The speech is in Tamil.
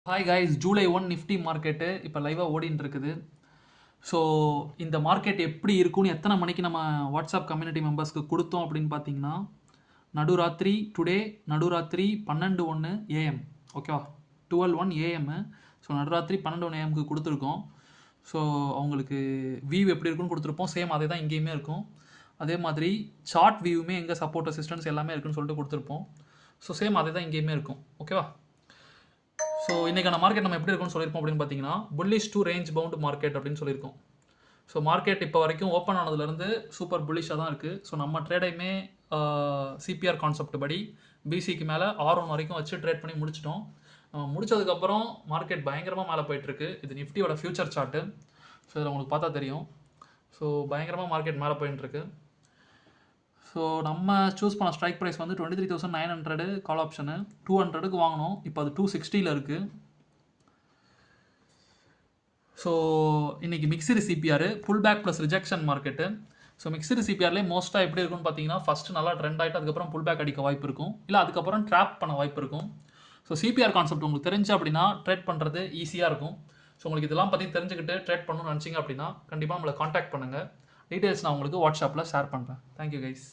Hi guys, July 1 Nifty market இப்போ லைவாக ஓடின்னு இருக்குது. ஸோ இந்த மார்க்கெட் எப்படி இருக்கும்னு எத்தனை மணிக்கு நம்ம வாட்ஸ்அப் கம்யூனிட்டி மெம்பர்ஸ்க்கு கொடுத்தோம் அப்படின்னு பார்த்தீங்கன்னா, நடுராத்திரி டுடே நடுராத்திரி 12:01 AM, ஓகேவா? 12:01 AM. ஸோ நடுராத்திரி 12:01 AMக்கு கொடுத்துருக்கோம். ஸோ அவங்களுக்கு வியூ எப்படி இருக்குன்னு கொடுத்துருப்போம். சேம் அதே தான் இங்கேயுமே இருக்கும். அதே மாதிரி சார்ட் வியூவுமே எங்கே சப்போர்ட் ரெசிஸ்டன்ஸ் எல்லாமே இருக்குன்னு சொல்லிட்டு கொடுத்துருப்போம். ஸோ சேம் அதே தான் இங்கேயுமே இருக்கும், ஓகேவா? ஸோ இன்றைக்கான மார்க்கெட் நம்ம எப்படி இருக்கும்னு சொல்லியிருப்போம் அப்படின்னு பார்த்தீங்கன்னா, bullish to range bound market அப்படின்னு சொல்லியிருக்கோம். ஸோ மார்க்கெட் இப்போ வரைக்கும் ஓப்பன் ஆனதுலேருந்து சூப்பர் புல்லிஷாக தான் இருக்குது. ஸோ நம்ம ட்ரேடையுமே சிபிஆர் கான்செப்ட் படி பிசிக்கு மேலே R1 வரைக்கும் வச்சு ட்ரேட் பண்ணி முடிச்சிட்டோம். முடிச்சதுக்கப்புறம் மார்க்கெட் பயங்கரமாக மேலே போயிட்டுருக்கு. இது நிஃப்டியோட ஃபியூச்சர் சார்ட்டு. ஸோ இதில் உங்களுக்கு பார்த்தா தெரியும். ஸோ பயங்கரமாக மார்க்கெட் மேலே போயிட்டுருக்கு. ஸோ நம்ம சூஸ் பண்ண ஸ்ட்ரைக் ப்ரைஸ் வந்து 23,900 கால் ஆப்ஷனு. 200க்கு வாங்கினோம். இப்போ அது 260ல் இருக்குது. ஸோ இன்றைக்கி mixed CPR pull back plus rejection market. So mixed சிபிஆர்லேயே மோஸ்ட்டாக எப்படி இருக்குன்னு பார்த்தீங்கன்னா, ஃபஸ்ட்டு நல்லா ட்ரெண்ட் ஆகிட்டு அதுக்கப்புறம் புல் பேக் அடிக்க வாய்ப்பு இருக்கும், இல்லை அதுக்கப்புறம் ட்ராப் பண்ண வாய்ப்பு இருக்கும். ஸோ சிபிஆர் கான்செப்ட் உங்களுக்கு தெரிஞ்சு அப்படின்னா ட்ரேட் பண்ணுறது ஈஸியாக இருக்கும். ஸோ உங்களுக்கு இதெல்லாம் பற்றி தெரிஞ்சுக்கிட்டு ட்ரேட் பண்ணணும்னு நினச்சிங்க அப்படின்னா கண்டிப்பாக நம்மளை காண்டாக்ட் பண்ணுங்கள். டீட்டெயில்ஸ் நான் உங்களுக்கு வாட்ஸ்அப்பில் ஷேர் பண்ணுறேன். Thank you guys.